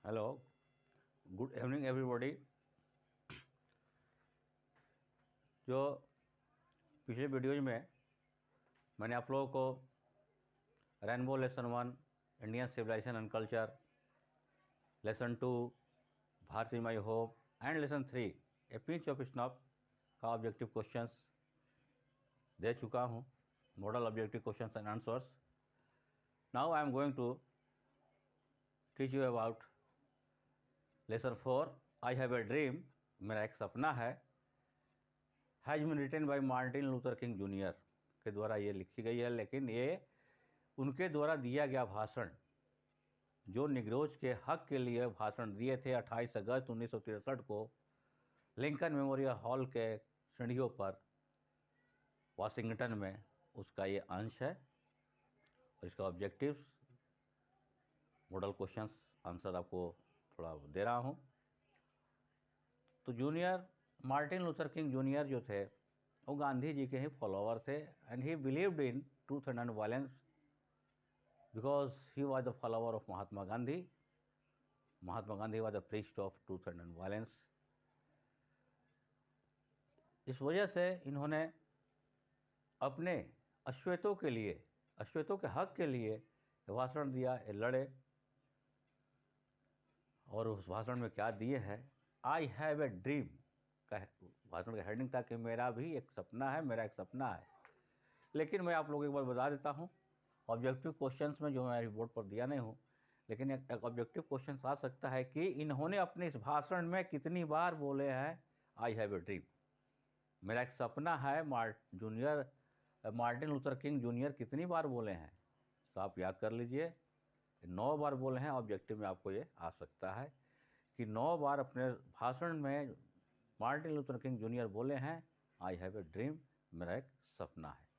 Hello, good evening everybody. जो पिछले videos में मैंने आप लोगों को Rainbow lesson 1 Indian civilisation and culture, lesson 2 Bharat is my home and lesson 3 a pinch of snuff का ऑब्जेक्टिव क्वेश्चंस दे चुका हूँ, model objective questions and answers. Now I am going to teach you about lesson 4 I have a dream, मेरा एक सपना है। Has been written by Martin Luther King junior के द्वारा ये लिखी गई है, लेकिन ये उनके द्वारा दिया गया भाषण, जो निग्रोज के हक के लिए भाषण दिए थे 28 अगस्त 1963 को लिंकन मेमोरियल हॉल के सीढ़ियों पर वाशिंगटन में, उसका ये अंश है। और इसका ऑब्जेक्टिव्स, मॉडल क्वेश्चंस आंसर आपको थोड़ा दे रहा हूँ। तो junior Martin Luther King junior जो थे वो गांधी जी के ही फॉलोअर थे, and he believed in truth and violence because he was the follower of Mahatma Gandhi. Mahatma Gandhi was the priest of truth and violence. इस वजह से इन्होंने अपने अश्वेतों के लिए, अश्वेतों के हक के लिए भाषण दिया, लड़े। और उस भाषण में क्या दिए हैं, आई हैव ए ड्रीम का भाषण का हेडिंग था कि मेरा भी एक सपना है, मेरा एक सपना है। लेकिन मैं आप लोगों को एक बार बता देता हूँ, ऑब्जेक्टिव क्वेश्चंस में जो मैं बोर्ड पर दिया नहीं हूँ, लेकिन एक ऑब्जेक्टिव क्वेश्चन आ सकता है कि इन्होंने अपने इस भाषण में कितनी बार बोले हैं आई हैव ए ड्रीम, मेरा एक सपना है। मार्टिन लूथर किंग जूनियर कितनी बार बोले हैं, तो आप याद कर लीजिए, 9 बार बोले हैं। ऑब्जेक्टिव में आपको ये आ सकता है कि 9 बार अपने भाषण में मार्टिन लूथर किंग जूनियर बोले हैं आई हैव ए ड्रीम, मेरा एक सपना है।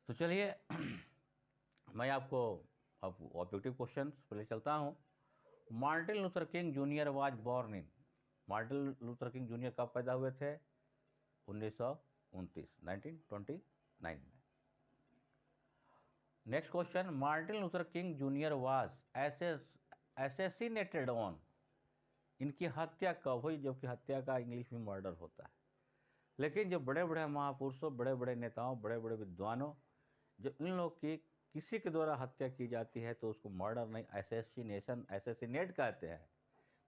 तो चलिए मैं आपको अब ऑब्जेक्टिव क्वेश्चन पर ले चलता हूँ। Martin Luther King junior was born in, Martin Luther King junior कब पैदा हुए थे? 1929 में। Next question, Martin Luther King junior was assassinated on, इनकी हत्या कब हुई? जबकि हत्या का इंग्लिश में मर्डर होता है, लेकिन जो बड़े बड़े महापुरुषों, बड़े बड़े नेताओं, बड़े बड़े विद्वानों, जो इन लोग की किसी के द्वारा हत्या की जाती है तो उसको मर्डर नहीं, असैसिनेशन, असैसिनेट कहते हैं,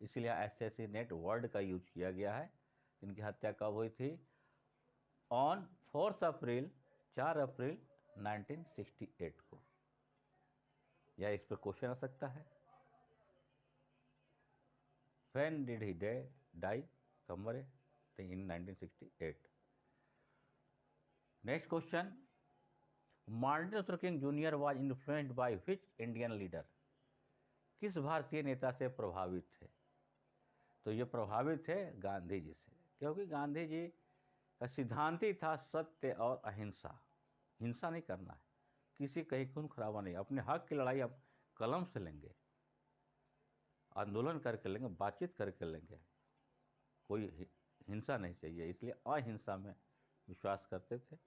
इसलिए असैसिनेट वर्ड का यूज किया गया है। इनकी हत्या कब हुई थी? ऑन 4 अप्रैल, 4 अप्रैल 1968 को। या इस पर क्वेश्चन आ सकता है, व्हेन डिड ही डाई, कब मरे? तो इन 1968। Next question, Martin Luther King junior was influenced by which Indian leader, किस भारतीय नेता से प्रभावित थे? तो ये प्रभावित थे गांधी जी से, क्योंकि गांधी जी का सिद्धांत ही था सत्य और अहिंसा, हिंसा नहीं करना है, किसी कहीं खून खराबा नहीं, अपने हक की लड़ाई आप कलम से लेंगे, आंदोलन करके लेंगे, बातचीत करके लेंगे, कोई हिंसा नहीं चाहिए, इसलिए अहिंसा में विश्वास करते थे।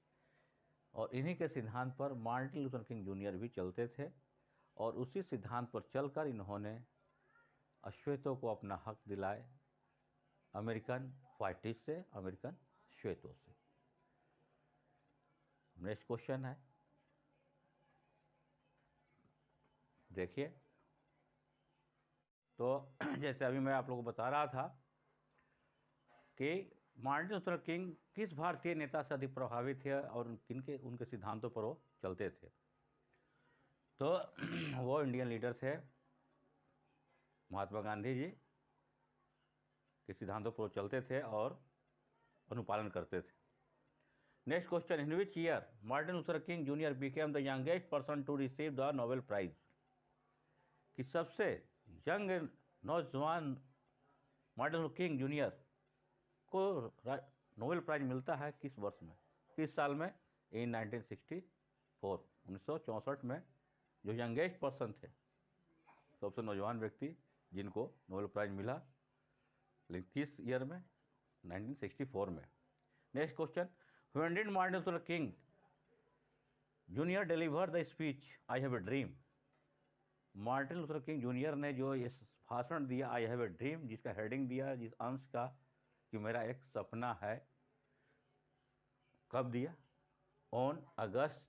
और इन्हीं के सिद्धांत पर मार्टिन लूथर किंग जूनियर भी चलते थे, और उसी सिद्धांत पर चलकर इन्होंने अश्वेतों को अपना हक दिलाए, अमेरिकन व्हाइटिश से, अमेरिकन श्वेतों से। नेक्स्ट क्वेश्चन है, देखिए। तो जैसे अभी मैं आप लोगों को बता रहा था कि मार्टिन लूथर किंग किस भारतीय नेता से अधिक प्रभावित थे और किनके, उनके सिद्धांतों पर वो चलते थे। तो वो इंडियन लीडर थे महात्मा गांधी जी के सिद्धांतों पर चलते थे और अनुपालन करते थे। Next question, in which year Martin Luther King junior became the youngest person to receive the Nobel prize, कि सबसे यंग नौजवान मार्टिन लूथर किंग जूनियर को नोबेल प्राइज मिलता है किस वर्ष में, किस साल में? इन 1964, 1964 में जो यंगेस्ट पर्सन थे, सबसे नौजवान व्यक्ति जिनको नोबेल प्राइज मिला, लेकिन किस ईयर में? 1964 में। Next question, when did Martin Luther King junior deliver the speech I have a dream, Martin Luther King junior ने जो ये भाषण दिया आई हैव ए ड्रीम, जिसका हेडिंग दिया जिस अंश का कि मेरा एक सपना है, कब दिया? ऑन अगस्त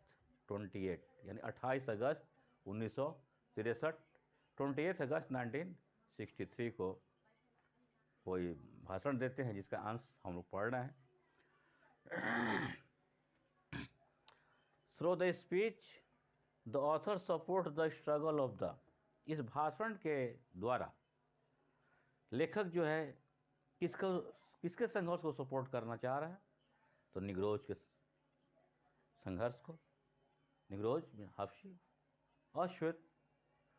28 यानी 28 अगस्त 1963, 28 अगस्त 1963 को वो ये भाषण देते हैं, जिसका अंश हम लोग पढ़ रहे हैं। Through the speech the author support the struggle of the, इस भाषण के द्वारा लेखक जो है किसके संघर्ष को सपोर्ट करना चाह रहा है? तो निग्रोज के संघर्ष को, निग्रोज हबशी अश्वेत,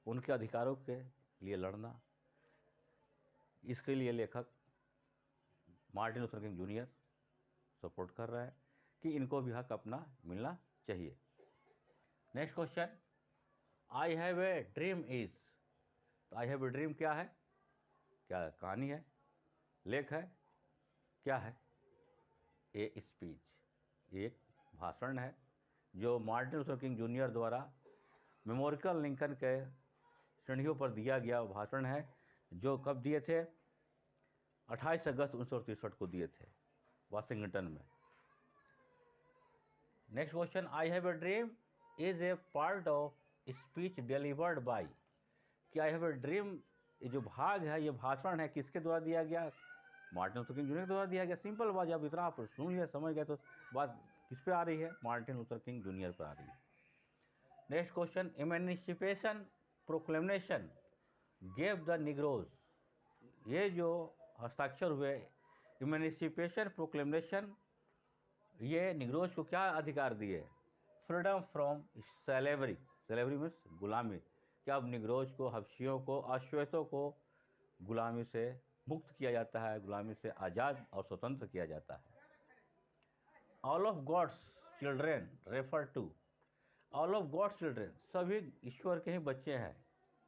उनके अधिकारों के लिए लड़ना, इसके लिए लेखक Martin Luther King junior support कर रहा है कि इनको भी हक अपना मिलना चाहिए। Next question, I have a dream is, तो आई हैव ए ड्रीम क्या है? क्या कहानी है, लेख है, क्या है? ए स्पीच, एक भाषण है जो मार्टिन लूथर किंग जूनियर द्वारा मेमोरियल लिंकन के सीढ़ियों पर दिया गया भाषण है, जो कब दिए थे? 28 अगस्त 1963 को दिए थे वाशिंगटन में। Next question, I have a dream is a part of speech delivered by, कि आई हैव ए ड्रीम ये जो भाग है, ये भाषण है, किसके द्वारा दिया गया? मार्टिन लूथर किंग जूनियर द्वारा दिया गया। सिंपल बात, जब इतना आप सुन लिया समझ गए तो बात किस पे आ रही है? मार्टिन लूथर किंग जूनियर पर आ रही है। Next question, emancipation proclamation gave the Negroes, ये जो हस्ताक्षर हुए इमेंसिपेशन प्रोक्लेमेशन, ये निग्रोज को क्या अधिकार दिए? Freedom from slavery, slavery means गुलामी, क्या अब निग्रोज को, हबशियों को, अश्वेतों को गुलामी से मुक्त किया जाता है, गुलामी से आज़ाद और स्वतंत्र किया जाता है। All of God's children refer to, all of God's children, सभी ईश्वर के ही बच्चे हैं,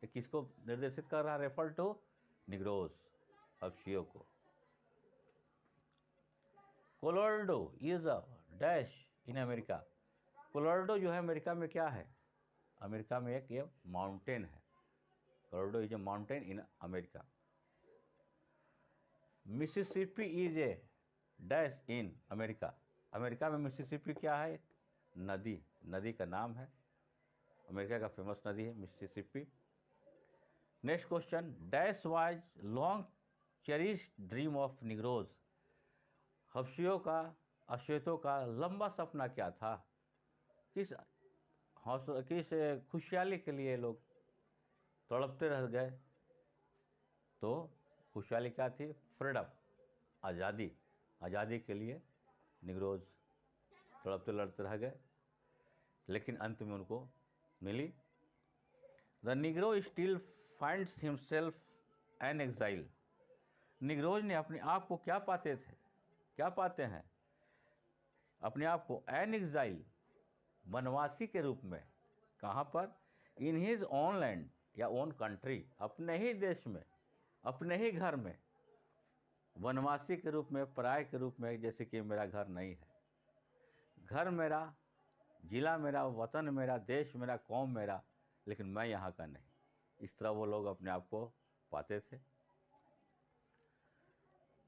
ये किसको निर्देशित कर रहा है? रेफर टू निग्रोज, हबशियों को। Colorado is a dash in America, Colorado जो है अमेरिका में क्या है? अमेरिका में एक ये माउंटेन है, Colorado is a mountain in America. Mississippi is a dash in America, America में मिसिसिपी क्या है? नदी, नदी का नाम है, अमेरिका का फेमस नदी है Mississippi. Next question, dash was long cherished dream of Negroes, हबशियों का, अश्वेतों का लंबा सपना क्या था? किस खुशहाली के लिए लोग तड़पते रह गए? तो खुशहाली क्या थी? फ्रीडम, आज़ादी, आज़ादी के लिए निग्रोज तड़पते लड़ते रह गए, लेकिन अंत में उनको मिली। The Negro still finds himself an exile, Negroes ने अपने आप को क्या पाते थे, क्या पाते हैं? अपने आप को एन एक्साइल, वनवासी के रूप में। कहाँ पर? इन हिज ओन लैंड या ओन कंट्री, अपने ही देश में, अपने ही घर में, वनवासी के रूप में, पराय के रूप में, जैसे कि मेरा घर नहीं है। घर मेरा, जिला मेरा, वतन मेरा, देश मेरा, कौम मेरा, लेकिन मैं यहाँ का नहीं, इस तरह वो लोग अपने आप को पाते थे।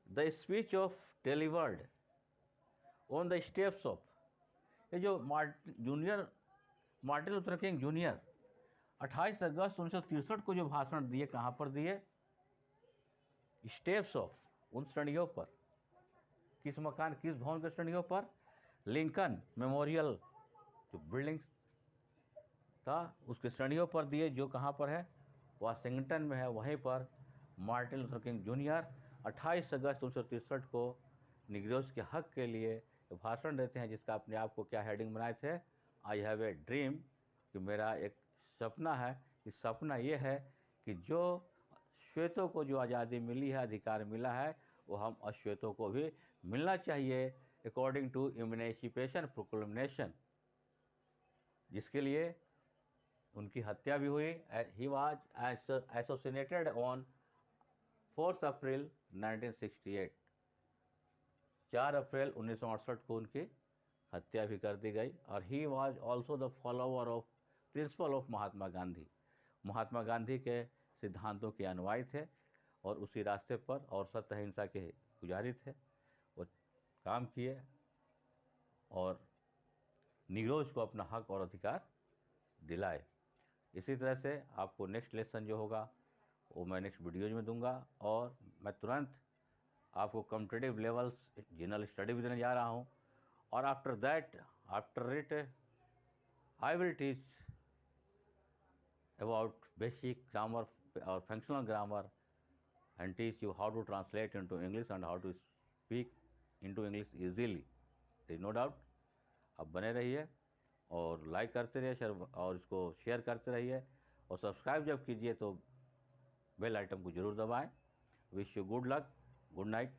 The speech of delivered on the steps of, ये जो मार्टिन लूथर किंग जूनियर 28 अगस्त 1963 को जो भाषण दिए, कहाँ पर दिए? स्टेप्स ऑफ, उन श्रेणियों पर, किस मकान, किस भवन के श्रेणियों पर? लिंकन मेमोरियल जो बिल्डिंग था उसके श्रेणियों पर दिए, जो कहाँ पर है? वाशिंगटन में है। वहीं पर मार्टिन लूथर किंग जूनियर 28 अगस्त 1963 को निग्रोज के हक के लिए भाषण देते हैं, जिसका अपने आप को क्या हेडिंग बनाए थे? आई हैव ए ड्रीम, कि मेरा एक सपना है। इस सपना ये है कि जो श्वेतों को जो आज़ादी मिली है, अधिकार मिला है, वो हम अश्वेतों को भी मिलना चाहिए, अकॉर्डिंग टू इमेंसिपेशन प्रोक्लेमेशन, जिसके लिए उनकी हत्या भी हुई। ही वाज एसोसिनेटेड ऑन 4 अप्रैल 1968, 4 अप्रैल 1968 को उनकी हत्या भी कर दी गई। और he was also the follower of principle of Mahatma Gandhi, Mahatma Gandhi के सिद्धांतों के अनुयायी थे और उसी रास्ते पर और सत्य अहिंसा के पुजारी थे। वो काम किए और निग्रोज को अपना हक और अधिकार दिलाए। इसी तरह से आपको नेक्स्ट लेसन जो होगा वो मैं नेक्स्ट वीडियोज में दूंगा, और मैं तुरंत आपको कॉम्पिटिटिव लेवल्स जनरल स्टडी भी देने जा रहा हूँ। और after it I will teach about basic grammar or functional grammar and teach you how to translate into English and how to speak into English easily. There is no doubt. अब बने रहिए और लाइक करते रहिए, share और इसको share करते रहिए, और सब्सक्राइब जब कीजिए तो बेल आइटम को जरूर दबाएं। Wish you good luck, good night.